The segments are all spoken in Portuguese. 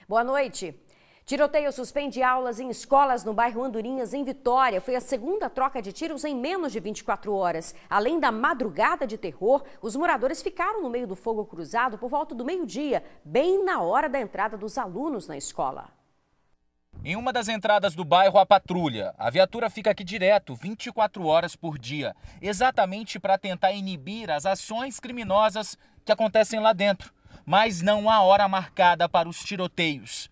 Boa noite. Tiroteio suspende aulas em escolas no bairro Andorinhas, em Vitória. Foi a segunda troca de tiros em menos de 24 horas. Além da madrugada de terror, os moradores ficaram no meio do fogo cruzado por volta do meio-dia, bem na hora da entrada dos alunos na escola. Em uma das entradas do bairro, a patrulha. A viatura fica aqui direto, 24 horas por dia, exatamente para tentar inibir as ações criminosas que acontecem lá dentro. Mas não há hora marcada para os tiroteios.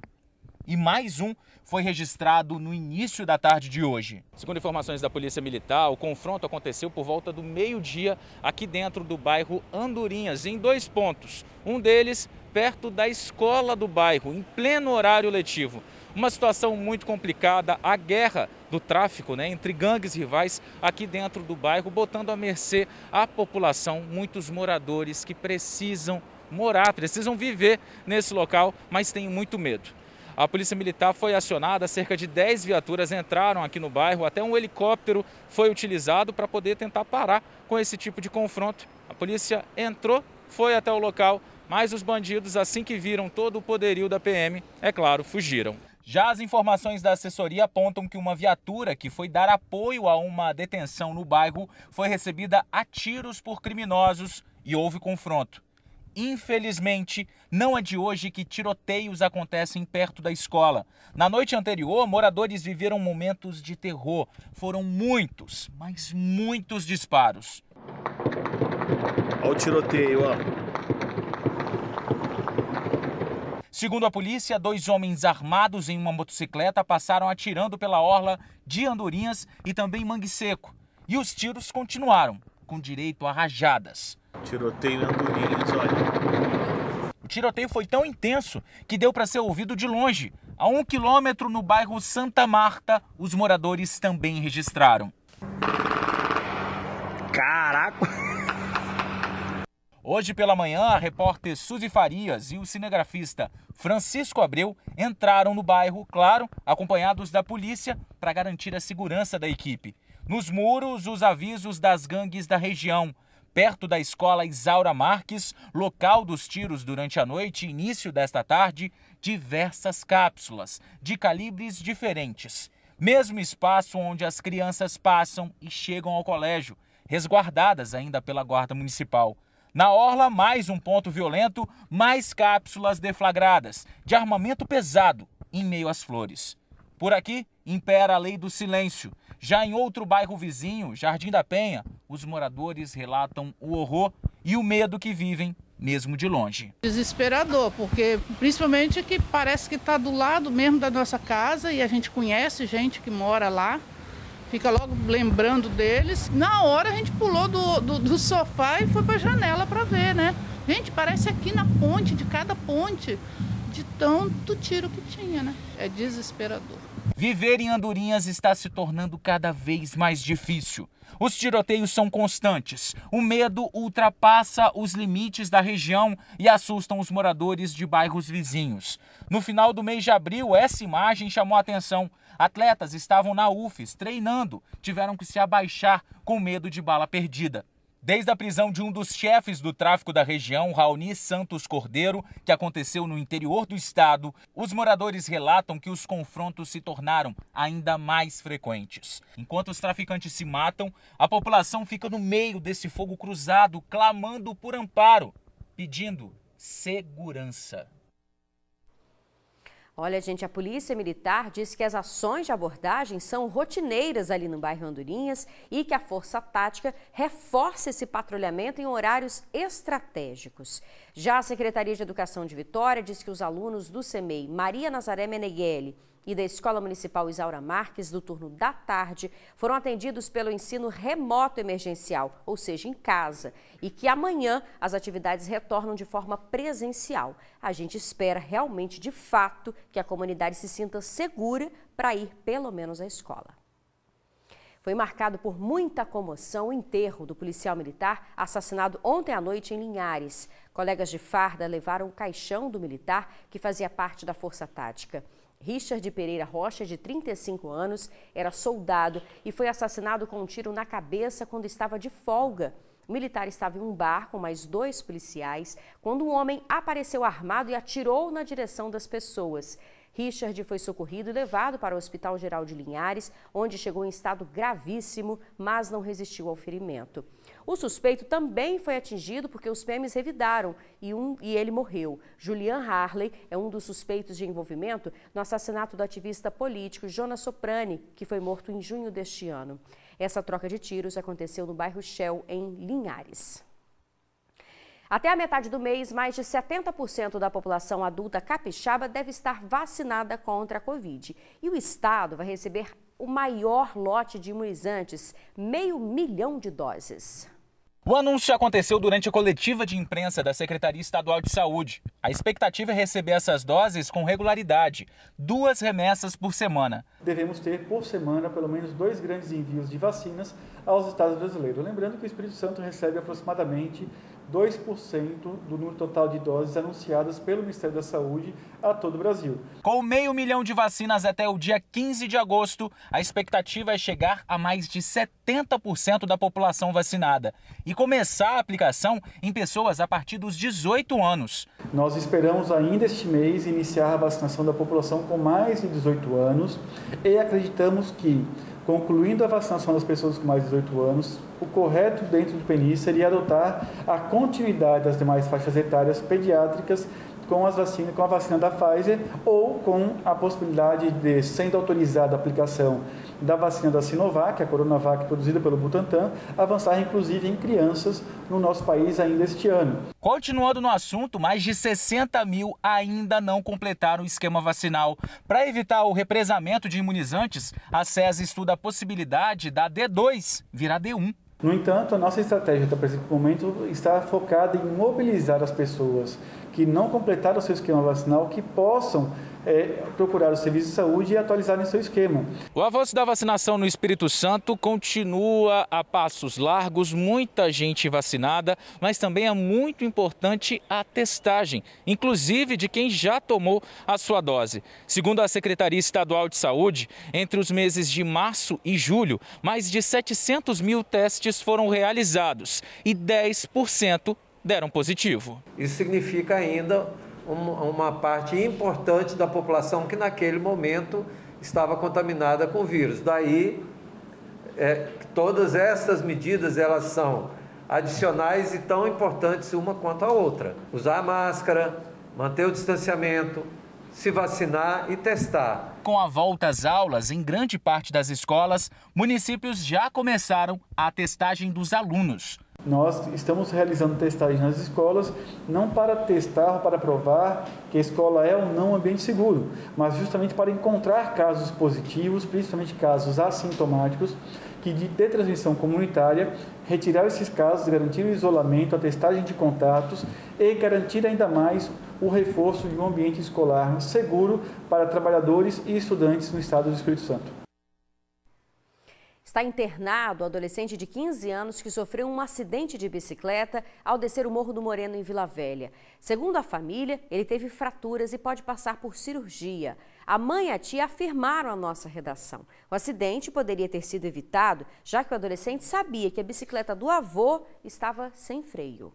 E mais um foi registrado no início da tarde de hoje. Segundo informações da Polícia Militar, o confronto aconteceu por volta do meio-dia aqui dentro do bairro Andorinhas, em 2 pontos. Um deles perto da escola do bairro, em pleno horário letivo. Uma situação muito complicada, a guerra do tráfico, entre gangues rivais aqui dentro do bairro, botando à mercê a população, muitos moradores que precisam morar, precisam viver nesse local, mas têm muito medo. A Polícia Militar foi acionada, cerca de 10 viaturas entraram aqui no bairro, até um helicóptero foi utilizado para poder tentar parar com esse tipo de confronto. A polícia entrou, foi até o local, mas os bandidos, assim que viram todo o poderio da PM, é claro, fugiram. Já as informações da assessoria apontam que uma viatura que foi dar apoio a uma detenção no bairro foi recebida a tiros por criminosos e houve confronto. Infelizmente, não é de hoje que tiroteios acontecem perto da escola. Na noite anterior, moradores viveram momentos de terror. Foram muitos, mas muitos disparos. Olha o tiroteio, ó. Segundo a polícia, 2 homens armados em uma motocicleta passaram atirando pela orla de Andorinhas e também Mangue Seco. E os tiros continuaram, com direito a rajadas. Tiroteio em Andorinhas, olha. O tiroteio foi tão intenso que deu para ser ouvido de longe. A 1 quilômetro no bairro Santa Marta, os moradores também registraram. Caraca! Hoje pela manhã, a repórter Suzy Farias e o cinegrafista Francisco Abreu entraram no bairro, claro, acompanhados da polícia, para garantir a segurança da equipe. Nos muros, os avisos das gangues da região. Perto da escola Isaura Marques, local dos tiros durante a noite e início desta tarde, diversas cápsulas de calibres diferentes. Mesmo espaço onde as crianças passam e chegam ao colégio, resguardadas ainda pela Guarda Municipal. Na orla, mais um ponto violento, mais cápsulas deflagradas, de armamento pesado, em meio às flores. Por aqui, impera a lei do silêncio. Já em outro bairro vizinho, Jardim da Penha, os moradores relatam o horror e o medo que vivem, mesmo de longe. Desesperador, porque principalmente que parece que está do lado mesmo da nossa casa e a gente conhece gente que mora lá, fica logo lembrando deles. Na hora a gente pulou do sofá e foi para a janela para ver, né? Gente, parece aqui na ponte, de cada ponte, de tanto tiro que tinha, né? É desesperador. Viver em Andorinhas está se tornando cada vez mais difícil. Os tiroteios são constantes. O medo ultrapassa os limites da região e assustam os moradores de bairros vizinhos. No final do mês de abril, essa imagem chamou a atenção. Atletas estavam na UFES treinando, tiveram que se abaixar com medo de bala perdida. Desde a prisão de um dos chefes do tráfico da região, Raoni Santos Cordeiro, que aconteceu no interior do estado, os moradores relatam que os confrontos se tornaram ainda mais frequentes. Enquanto os traficantes se matam, a população fica no meio desse fogo cruzado, clamando por amparo, pedindo segurança. Olha, gente, a Polícia Militar diz que as ações de abordagem são rotineiras ali no bairro Andorinhas e que a Força Tática reforça esse patrulhamento em horários estratégicos. Já a Secretaria de Educação de Vitória diz que os alunos do CEMEI Maria Nazaré Meneghelli e da Escola Municipal Isaura Marques, do turno da tarde, foram atendidos pelo ensino remoto emergencial, ou seja, em casa, e que amanhã as atividades retornam de forma presencial. A gente espera realmente, de fato, que a comunidade se sinta segura para ir pelo menos à escola. Foi marcado por muita comoção o enterro do policial militar assassinado ontem à noite em Linhares. Colegas de farda levaram o caixão do militar que fazia parte da Força Tática. Richard Pereira Rocha, de 35 anos, era soldado e foi assassinado com um tiro na cabeça quando estava de folga. O militar estava em um bar com mais 2 policiais quando um homem apareceu armado e atirou na direção das pessoas. Richard foi socorrido e levado para o Hospital Geral de Linhares, onde chegou em estado gravíssimo, mas não resistiu ao ferimento. O suspeito também foi atingido porque os PMs revidaram e ele morreu. Julian Harley é um dos suspeitos de envolvimento no assassinato do ativista político Jonas Soprani, que foi morto em junho deste ano. Essa troca de tiros aconteceu no bairro Shell, em Linhares. Até a metade do mês, mais de 70% da população adulta capixaba deve estar vacinada contra a Covid. E o estado vai receber o maior lote de imunizantes, 500 mil de doses. O anúncio aconteceu durante a coletiva de imprensa da Secretaria Estadual de Saúde. A expectativa é receber essas doses com regularidade, 2 remessas por semana. Devemos ter por semana pelo menos 2 grandes envios de vacinas aos estados brasileiros. Lembrando que o Espírito Santo recebe aproximadamente 2% do número total de doses anunciadas pelo Ministério da Saúde a todo o Brasil. Com 500 mil de vacinas até o dia 15 de agosto, a expectativa é chegar a mais de 70% da população vacinada e começar a aplicação em pessoas a partir dos 18 anos. Nós esperamos ainda este mês iniciar a vacinação da população com mais de 18 anos e acreditamos que, concluindo a vacinação das pessoas com mais de 18 anos, o correto dentro do PNI seria adotar a continuidade das demais faixas etárias pediátricas com a vacina da Pfizer ou com a possibilidade de, sendo autorizada a aplicação da vacina da Sinovac, a Coronavac produzida pelo Butantan, avançar inclusive em crianças no nosso país ainda este ano. Continuando no assunto, mais de 60 mil ainda não completaram o esquema vacinal. Para evitar o represamento de imunizantes, a SES estuda a possibilidade da D2 virar D1. No entanto, a nossa estratégia até esse momento está focada em mobilizar as pessoas que não completaram o seu esquema vacinal, que possam procurar o serviço de saúde e atualizarem seu esquema. O avanço da vacinação no Espírito Santo continua a passos largos, muita gente vacinada, mas também é muito importante a testagem, inclusive de quem já tomou a sua dose. Segundo a Secretaria Estadual de Saúde, entre os meses de março e julho, mais de 700 mil testes foram realizados e 10% deram positivo. Isso significa ainda uma parte importante da população que naquele momento estava contaminada com o vírus. Daí, todas essas medidas elas são adicionais e tão importantes uma quanto a outra. Usar a máscara, manter o distanciamento, se vacinar e testar. Com a volta às aulas em grande parte das escolas, municípios já começaram a testagem dos alunos. Nós estamos realizando testagem nas escolas, não para testar ou para provar que a escola é ou não um ambiente seguro, mas justamente para encontrar casos positivos, principalmente casos assintomáticos, que de transmissão comunitária, retirar esses casos, garantir o isolamento, a testagem de contatos e garantir ainda mais o reforço de um ambiente escolar seguro para trabalhadores e estudantes no estado do Espírito Santo. Está internado o adolescente de 15 anos que sofreu um acidente de bicicleta ao descer o Morro do Moreno, em Vila Velha. Segundo a família, ele teve fraturas e pode passar por cirurgia. A mãe e a tia afirmaram à nossa redação. O acidente poderia ter sido evitado, já que o adolescente sabia que a bicicleta do avô estava sem freio.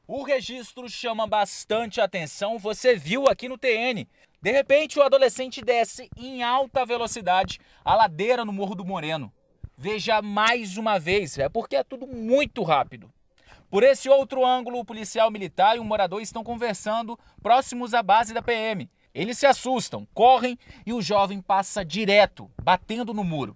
O registro chama bastante atenção, você viu aqui no TN. De repente, o adolescente desce em alta velocidade a ladeira no Morro do Moreno. Veja mais uma vez, porque é tudo muito rápido. Por esse outro ângulo, o policial militar e um morador estão conversando próximos à base da PM. Eles se assustam, correm e o jovem passa direto, batendo no muro.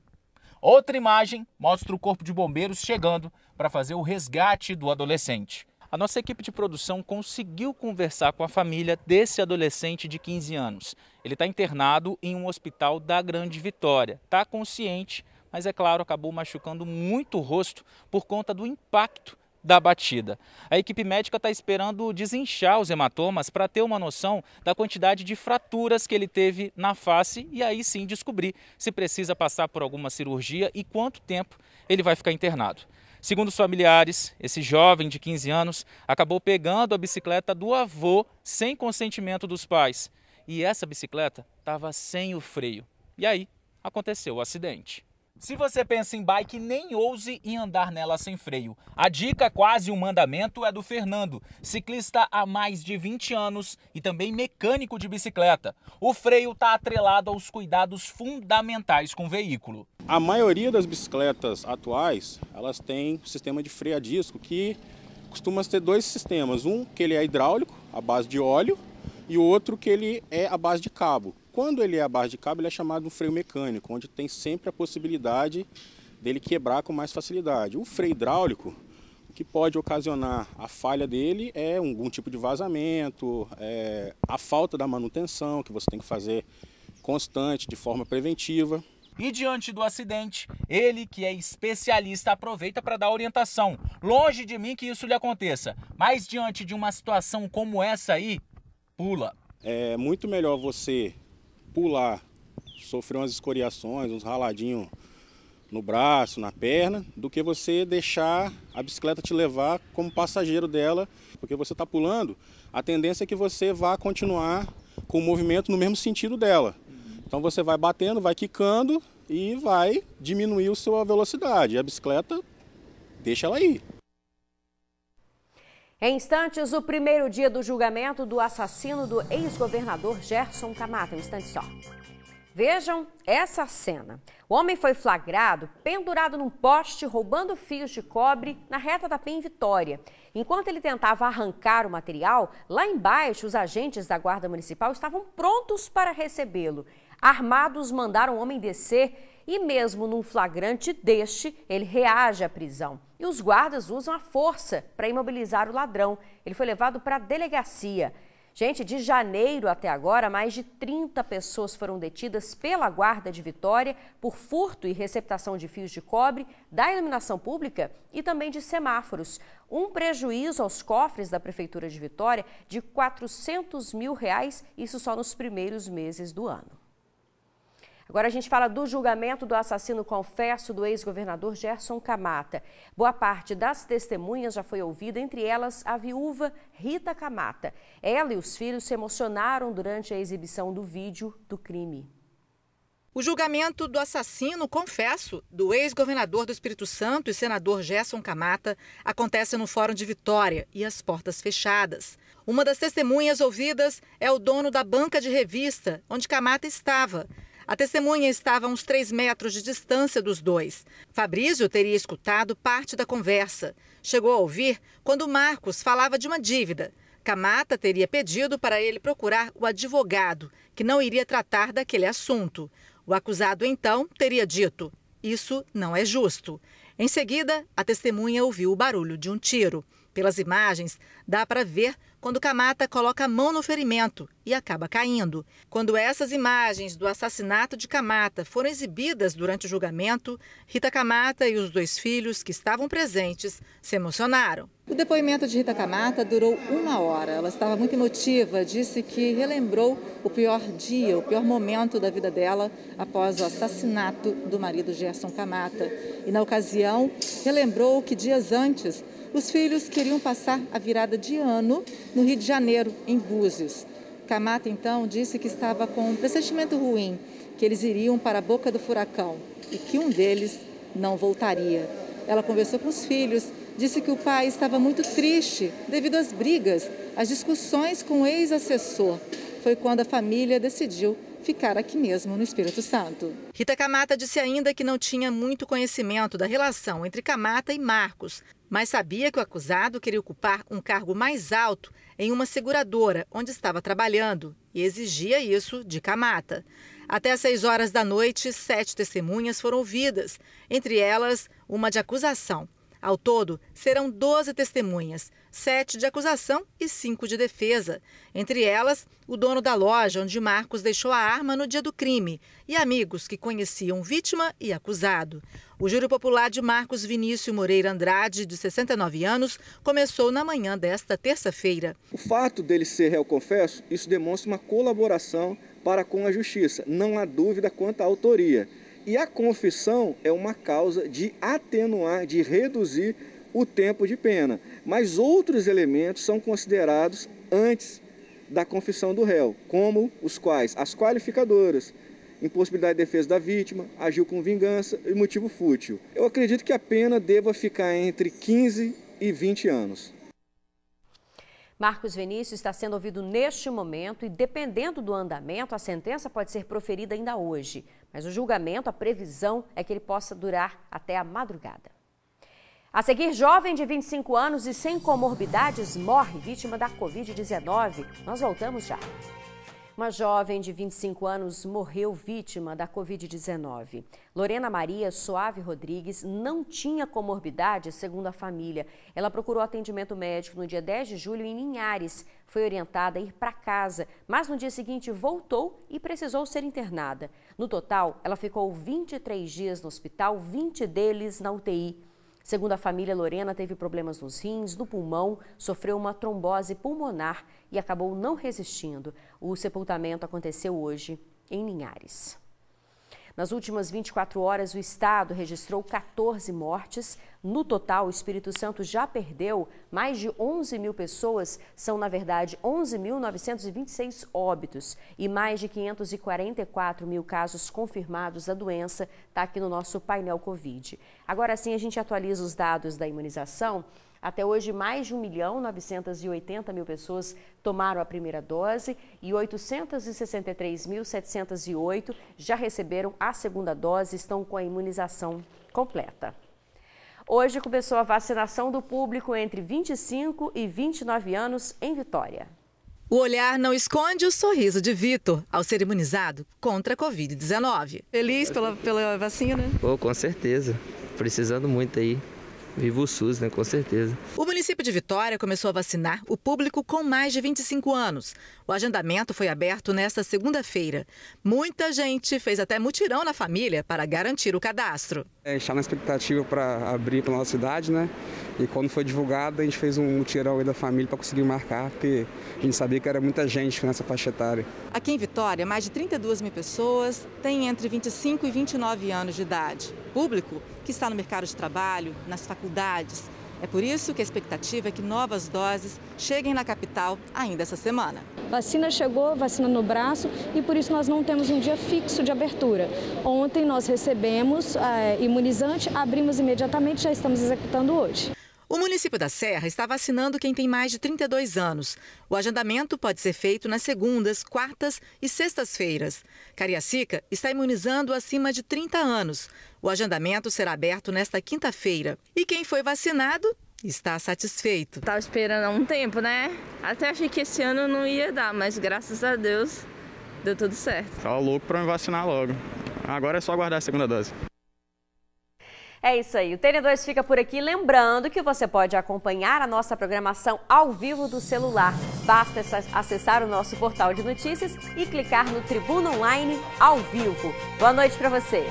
Outra imagem mostra o corpo de bombeiros chegando para fazer o resgate do adolescente. A nossa equipe de produção conseguiu conversar com a família desse adolescente de 15 anos. Ele está internado em um hospital da Grande Vitória. Está consciente, mas é claro, acabou machucando muito o rosto por conta do impacto da batida. A equipe médica está esperando desinchar os hematomas para ter uma noção da quantidade de fraturas que ele teve na face e aí sim descobrir se precisa passar por alguma cirurgia e quanto tempo ele vai ficar internado. Segundo os familiares, esse jovem de 15 anos acabou pegando a bicicleta do avô sem consentimento dos pais. E essa bicicleta estava sem o freio. E aí aconteceu o acidente. Se você pensa em bike, nem ouse em andar nela sem freio. A dica, quase um mandamento, é do Fernando, ciclista há mais de 20 anos e também mecânico de bicicleta. O freio está atrelado aos cuidados fundamentais com o veículo. A maioria das bicicletas atuais, elas têm sistema de freio a disco, que costuma ter dois sistemas. Um que ele é hidráulico, à base de óleo, e o outro que ele é à base de cabo. Quando ele é à base de cabo, ele é chamado de freio mecânico, onde tem sempre a possibilidade dele quebrar com mais facilidade. O freio hidráulico, o que pode ocasionar a falha dele é algum tipo de vazamento, a falta da manutenção, que você tem que fazer constante, de forma preventiva. E diante do acidente, ele, que é especialista, aproveita para dar orientação. Longe de mim que isso lhe aconteça, mas diante de uma situação como essa aí, pula. É muito melhor você pular, sofrer umas escoriações, uns raladinhos no braço, na perna, do que você deixar a bicicleta te levar como passageiro dela, porque você está pulando, a tendência é que você vá continuar com o movimento no mesmo sentido dela. Então você vai batendo, vai quicando e vai diminuir a sua velocidade. E a bicicleta, deixa ela ir. Em instantes, o primeiro dia do julgamento do assassino do ex-governador Gerson Camata. Um instante só. Vejam essa cena. O homem foi flagrado pendurado num poste, roubando fios de cobre na reta da Penha em Vitória. Enquanto ele tentava arrancar o material, lá embaixo os agentes da Guarda Municipal estavam prontos para recebê-lo. Armados, mandaram o homem descer e mesmo num flagrante deste, ele reage à prisão. E os guardas usam a força para imobilizar o ladrão. Ele foi levado para a delegacia. Gente, de janeiro até agora, mais de 30 pessoas foram detidas pela Guarda de Vitória por furto e receptação de fios de cobre, da iluminação pública e também de semáforos. Um prejuízo aos cofres da Prefeitura de Vitória de R$ 400 mil, isso só nos primeiros meses do ano. Agora a gente fala do julgamento do assassino confesso do ex-governador Gerson Camata. Boa parte das testemunhas já foi ouvida, entre elas a viúva Rita Camata. Ela e os filhos se emocionaram durante a exibição do vídeo do crime. O julgamento do assassino confesso do ex-governador do Espírito Santo e senador Gerson Camata acontece no Fórum de Vitória e às portas fechadas. Uma das testemunhas ouvidas é o dono da banca de revista, onde Camata estava. A testemunha estava a uns 3 metros de distância dos dois. Fabrício teria escutado parte da conversa. Chegou a ouvir quando Marcos falava de uma dívida. Camata teria pedido para ele procurar o advogado, que não iria tratar daquele assunto. O acusado, então, teria dito: "Isso não é justo". Em seguida, a testemunha ouviu o barulho de um tiro. Pelas imagens, dá para ver quando Camata coloca a mão no ferimento e acaba caindo. Quando essas imagens do assassinato de Camata foram exibidas durante o julgamento, Rita Camata e os 2 filhos que estavam presentes se emocionaram. O depoimento de Rita Camata durou 1 hora. Ela estava muito emotiva, disse que relembrou o pior dia, o pior momento da vida dela após o assassinato do marido Gerson Camata. E na ocasião, relembrou que dias antes, os filhos queriam passar a virada de ano no Rio de Janeiro, em Búzios. Camata, então, disse que estava com um pressentimento ruim, que eles iriam para a boca do furacão e que um deles não voltaria. Ela conversou com os filhos, disse que o pai estava muito triste devido às brigas, às discussões com o ex-assessor. Foi quando a família decidiu ficar aqui mesmo no Espírito Santo. Rita Camata disse ainda que não tinha muito conhecimento da relação entre Camata e Marcos, mas sabia que o acusado queria ocupar um cargo mais alto em uma seguradora onde estava trabalhando e exigia isso de Camata. Até às 6 horas da noite, 7 testemunhas foram ouvidas, entre elas uma de acusação. Ao todo, serão 12 testemunhas, 7 de acusação e 5 de defesa. Entre elas, o dono da loja onde Marcos deixou a arma no dia do crime e amigos que conheciam vítima e acusado. O júri popular de Marcos Vinícius Moreira Andrade, de 69 anos, começou na manhã desta terça-feira. O fato dele ser réu confesso, isso demonstra uma colaboração para com a justiça. Não há dúvida quanto à autoria. E a confissão é uma causa de atenuar, de reduzir o tempo de pena. Mas outros elementos são considerados antes da confissão do réu, como os quais as qualificadoras impossibilidade de defesa da vítima, agiu com vingança e motivo fútil. Eu acredito que a pena deva ficar entre 15 e 20 anos. Marcos Vinícius está sendo ouvido neste momento e, dependendo do andamento, a sentença pode ser proferida ainda hoje. Mas o julgamento, a previsão é que ele possa durar até a madrugada. A seguir, jovem de 25 anos e sem comorbidades morre vítima da Covid-19. Nós voltamos já. Uma jovem de 25 anos morreu vítima da Covid-19. Lorena Maria Soave Rodrigues não tinha comorbidade, segundo a família. Ela procurou atendimento médico no dia 10 de julho em Linhares. Foi orientada a ir para casa, mas no dia seguinte voltou e precisou ser internada. No total, ela ficou 23 dias no hospital, 20 deles na UTI. Segundo a família, Lorena teve problemas nos rins, no pulmão, sofreu uma trombose pulmonar e acabou não resistindo. O sepultamento aconteceu hoje em Linhares. Nas últimas 24 horas, o estado registrou 14 mortes. No total, o Espírito Santo já perdeu mais de 11 mil pessoas. São, na verdade, 11.926 óbitos e mais de 544 mil casos confirmados da doença. Está aqui no nosso painel Covid. Agora sim, a gente atualiza os dados da imunização. Até hoje, mais de 1.980.000 pessoas tomaram a primeira dose e 863.708 já receberam a segunda dose e estão com a imunização completa. Hoje começou a vacinação do público entre 25 e 29 anos em Vitória. O olhar não esconde o sorriso de Vitor ao ser imunizado contra a Covid-19. Feliz pela vacina? Oh, com certeza. Precisando muito aí. Viva o SUS, né? Com certeza. O município de Vitória começou a vacinar o público com mais de 25 anos. O agendamento foi aberto nesta segunda-feira. Muita gente fez até mutirão na família para garantir o cadastro. Está na expectativa para abrir para a nossa cidade, né? E quando foi divulgado, a gente fez um mutirão aí da família para conseguir marcar, porque a gente sabia que era muita gente nessa faixa etária. Aqui em Vitória, mais de 32 mil pessoas têm entre 25 e 29 anos de idade. Público que está no mercado de trabalho, nas faculdades. É por isso que a expectativa é que novas doses cheguem na capital ainda essa semana. Vacina chegou, vacina no braço, e por isso nós não temos um dia fixo de abertura. Ontem nós recebemos imunizante, abrimos imediatamente, já estamos executando hoje. O município da Serra está vacinando quem tem mais de 32 anos. O agendamento pode ser feito nas segundas, quartas e sextas-feiras. Cariacica está imunizando acima de 30 anos. O agendamento será aberto nesta quinta-feira. E quem foi vacinado está satisfeito. Estava esperando há um tempo, né? Até achei que esse ano não ia dar, mas graças a Deus deu tudo certo. Estava louco para me vacinar logo. Agora é só aguardar a segunda dose. É isso aí, o TN2 fica por aqui, lembrando que você pode acompanhar a nossa programação ao vivo do celular. Basta acessar o nosso portal de notícias e clicar no Tribuna Online ao vivo. Boa noite para você.